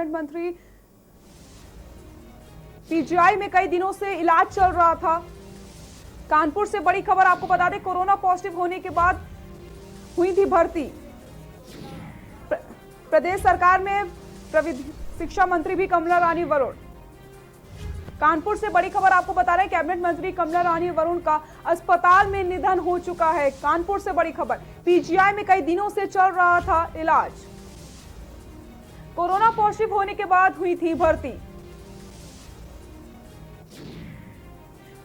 Cabinet मंत्री। PGI में कई दिनों से इलाज चल रहा था। कानपुर से बड़ी खबर आपको बता दें, कोरोना पॉजिटिव होने के बाद हुई थी भर्ती। प्रदेश सरकार में प्रविधि शिक्षा मंत्री भी कमला रानी वरुण। कानपुर से बड़ी खबर आपको बता रहे हैं, कैबिनेट मंत्री कमला रानी वरुण का अस्पताल में निधन हो चुका है। कानपुर से बड़ी खबर, पीजीआई में कई दिनों से चल रहा था इलाज। कोरोना पॉजिटिव होने के बाद हुई थी भर्ती।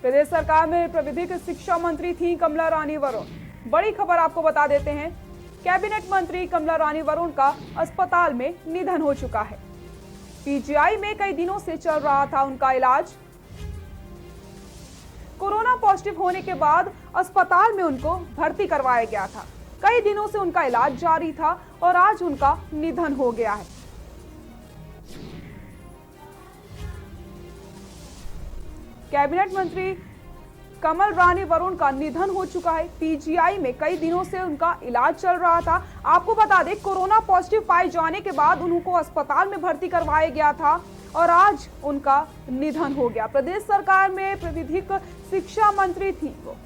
प्रदेश सरकार में प्रविधिक शिक्षा मंत्री थी कमला रानी वरुण। बड़ी खबर आपको बता देते हैं, कैबिनेट मंत्री कमला रानी वरुण का अस्पताल में निधन हो चुका है। पीजीआई में कई दिनों से चल रहा था उनका इलाज। कोरोना पॉजिटिव होने के बाद अस्पताल में उनको भर्ती करवाया गया था। कई दिनों से उनका इलाज जारी था और आज उनका निधन हो गया है। कैबिनेट मंत्री कमल रानी वरुण का निधन हो चुका है। पीजीआई में कई दिनों से उनका इलाज चल रहा था। आपको बता दें, कोरोना पॉजिटिव पाए जाने के बाद उनको अस्पताल में भर्ती करवाया गया था और आज उनका निधन हो गया। प्रदेश सरकार में प्रविधिक शिक्षा मंत्री थी वो।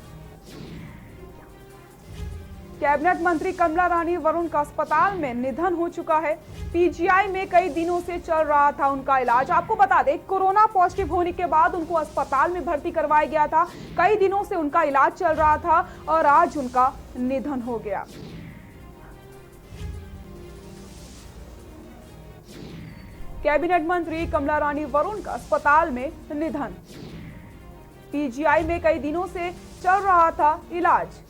कैबिनेट मंत्री कमला रानी वरुण का अस्पताल में निधन हो चुका है। पीजीआई में कई दिनों से चल रहा था उनका इलाज। आपको बता दें, कोरोना पॉजिटिव होने के बाद उनको अस्पताल में भर्ती करवाया गया था। कई दिनों से उनका इलाज चल रहा था और आज उनका निधन हो गया। कैबिनेट मंत्री कमला रानी वरुण का अस्पताल में निधन। पीजीआई में कई दिनों से चल रहा था इलाज।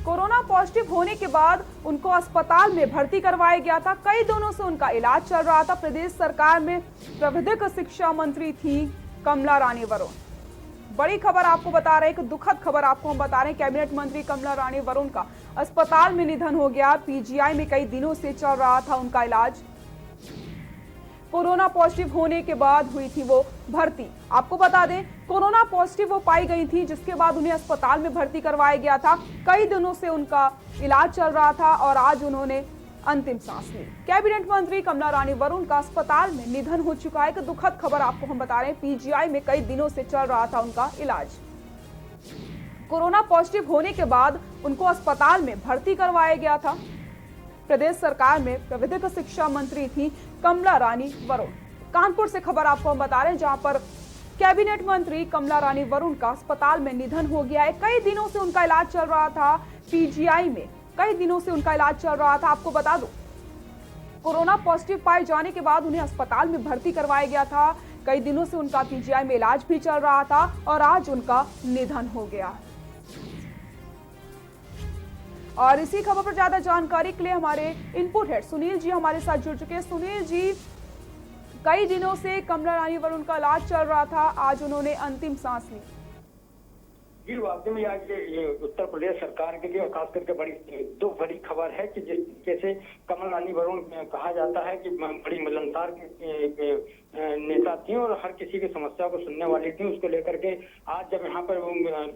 कोरोना पॉजिटिव होने के बाद उनको अस्पताल में भर्ती करवाया गया था। कई दिनों से उनका इलाज चल रहा था। प्रदेश सरकार में प्रविधिक शिक्षा मंत्री थी कमला रानी वरुण। बड़ी खबर आपको बता रहे हैं, एक दुखद खबर आपको हम बता रहे हैं, कैबिनेट मंत्री कमला रानी वरुण का अस्पताल में निधन हो गया। पीजीआई में कई दिनों से चल रहा था उनका इलाज। कोरोना पॉजिटिव होने के बाद हुई थी वो भर्ती। आपको बता दें, कोरोना पॉजिटिव वो पाई गई थी, जिसके बाद उन्हें अस्पताल में भर्ती करवाया गया था। कई दिनों से उनका इलाज चल रहा था और आज उन्होंने अंतिम सांस ली। कैबिनेट मंत्री कमला रानी वरुण का अस्पताल में निधन हो चुका है। एक दुखद खबर आपको हम बता रहे हैं, पीजीआई में कई दिनों से चल रहा था उनका इलाज। कोरोना पॉजिटिव होने के बाद उनको अस्पताल में भर्ती करवाया गया था। प्रदेश सरकार में प्रविधिक शिक्षा मंत्री थी कमला रानी वरुण। कानपुर से खबर आपको हम बता रहे हैं, जहां पर कैबिनेट मंत्री कमला रानी वरुण का अस्पताल में निधन हो गया है। कई दिनों से उनका इलाज चल रहा था। पीजीआई में कई दिनों से उनका इलाज चल रहा था। आपको बता दूं, कोरोना पॉजिटिव पाए जाने के बाद उन्हें अस्पताल में भर्ती करवाया गया था। कई दिनों से उनका पीजीआई में इलाज भी चल रहा था और आज उनका निधन हो गया। और इसी खबर पर ज्यादा जानकारी के लिए हमारे इनपुट हेड सुनील जी हमारे साथ जुड़ चुके हैं। सुनील जी, कई दिनों से कमला रानी वरुण का इलाज चल रहा था, आज उन्होंने अंतिम सांस ली। जी, वाकई में आज ये उत्तर प्रदेश सरकार के लिए खास करके बड़ी दुख भरी खबर है कि जिस तरीके से कमल रानी वरुण कहा जाता है कि बड़ी मिलनसार नेता थी और हर किसी की समस्या को सुनने वाली थी, उसको लेकर के आज जब यहाँ पर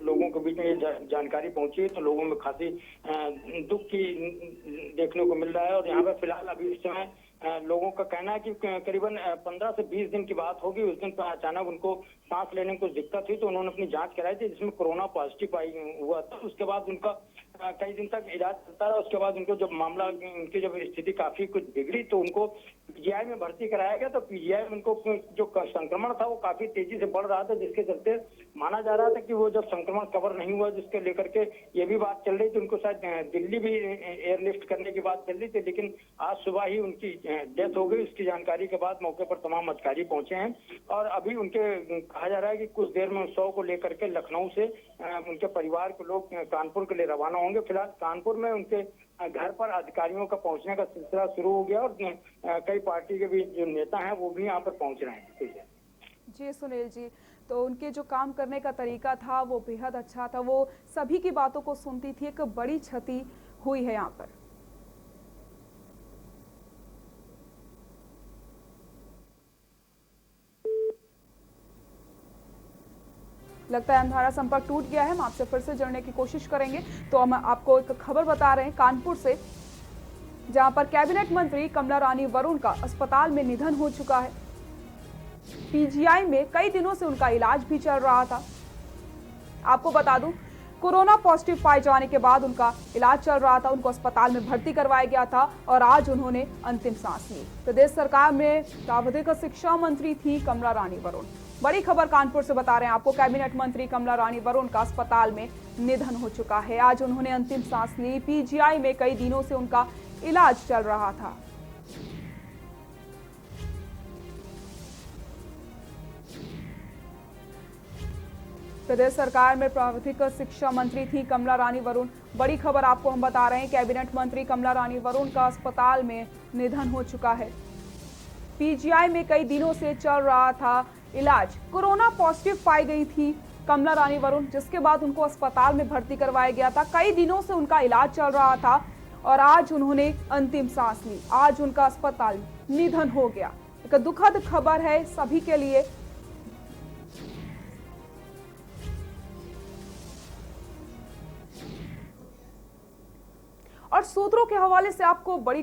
लोगों के बीच में ये जानकारी पहुंची तो लोगों में खासी दुख की देखने को मिल रहा है। और यहाँ पर फिलहाल अभी इस समय लोगों का कहना है कि करीबन 15 से 20 दिन की बात होगी। उस दिन पर अचानक उनको सांस लेने में कुछ दिक्कत हुई तो उन्होंने अपनी जांच कराई थी, जिसमें कोरोना पॉजिटिव हुआ था। उसके बाद उनका कई दिन तक इलाज चलता रहा। उसके बाद उनको जब मामला उनकी जब स्थिति काफी कुछ बिगड़ी तो उनको पीजीआई में भर्ती कराया गया। तो पीजीआई में उनको जो संक्रमण था वो काफी तेजी से बढ़ रहा था, जिसके चलते माना जा रहा था कि वो जब संक्रमण कवर नहीं हुआ, जिसके लेकर के ये भी बात चल रही थी उनको शायद दिल्ली भी एयरलिफ्ट करने की बात चल रही थी। लेकिन आज सुबह ही उनकी डेथ हो गई। उसकी जानकारी के बाद मौके पर तमाम अधिकारी पहुंचे हैं और अभी उनके कहा जा रहा है कि कुछ देर में शव को लेकर के लखनऊ से उनके परिवार के लोग कानपुर के लिए रवाना होंगे। फिलहाल कानपुर में उनके घर पर अधिकारियों का पहुंचने का सिलसिला शुरू हो गया और कई पार्टी के भी जो नेता हैं वो भी यहाँ पर पहुंच रहे हैं। जी सुनील जी, तो उनके जो काम करने का तरीका था वो बेहद अच्छा था, वो सभी की बातों को सुनती थी। एक बड़ी क्षति हुई है यहाँ पर। लगता है हमारा संपर्क टूट गया है। हम आपसे फिर से जुड़ने की कोशिश करेंगे। तो हम आपको एक खबर बता रहे हैं कानपुर से, जहां पर कैबिनेट मंत्री कमला रानी वरुण का अस्पताल में निधन हो चुका है। पीजीआई में कई दिनों से उनका इलाज भी चल रहा था। आपको बता दूं, कोरोना पॉजिटिव पाए जाने के बाद उनका इलाज चल रहा था, उनको अस्पताल में भर्ती करवाया गया था और आज उन्होंने अंतिम सांस ली। प्रदेश सरकार में प्राविधिक शिक्षा मंत्री थी कमला रानी वरुण। बड़ी खबर कानपुर से बता रहे हैं आपको, कैबिनेट मंत्री कमला रानी वरुण का अस्पताल में निधन हो चुका है। आज उन्होंने अंतिम सांस ली। पीजीआई में कई दिनों से उनका इलाज चल रहा था। प्रदेश सरकार में प्राविधिक शिक्षा मंत्री थी कमला रानी वरुण। बड़ी खबर आपको हम बता रहे हैं, कैबिनेट मंत्री कमला रानी वरुण का अस्पताल में निधन हो चुका है। पीजीआई में कई दिनों से चल रहा था इलाज। कोरोना पॉजिटिव पाई गई थी कमला रानी वरुण, जिसके बाद उनको अस्पताल में भर्ती करवाया गया था। कई दिनों से उनका इलाज चल रहा था और आज उन्होंने अंतिम सांस ली। आज उनका अस्पताल निधन हो गया। एक दुखद खबर है सभी के लिए। और सूत्रों के हवाले से आपको बड़ी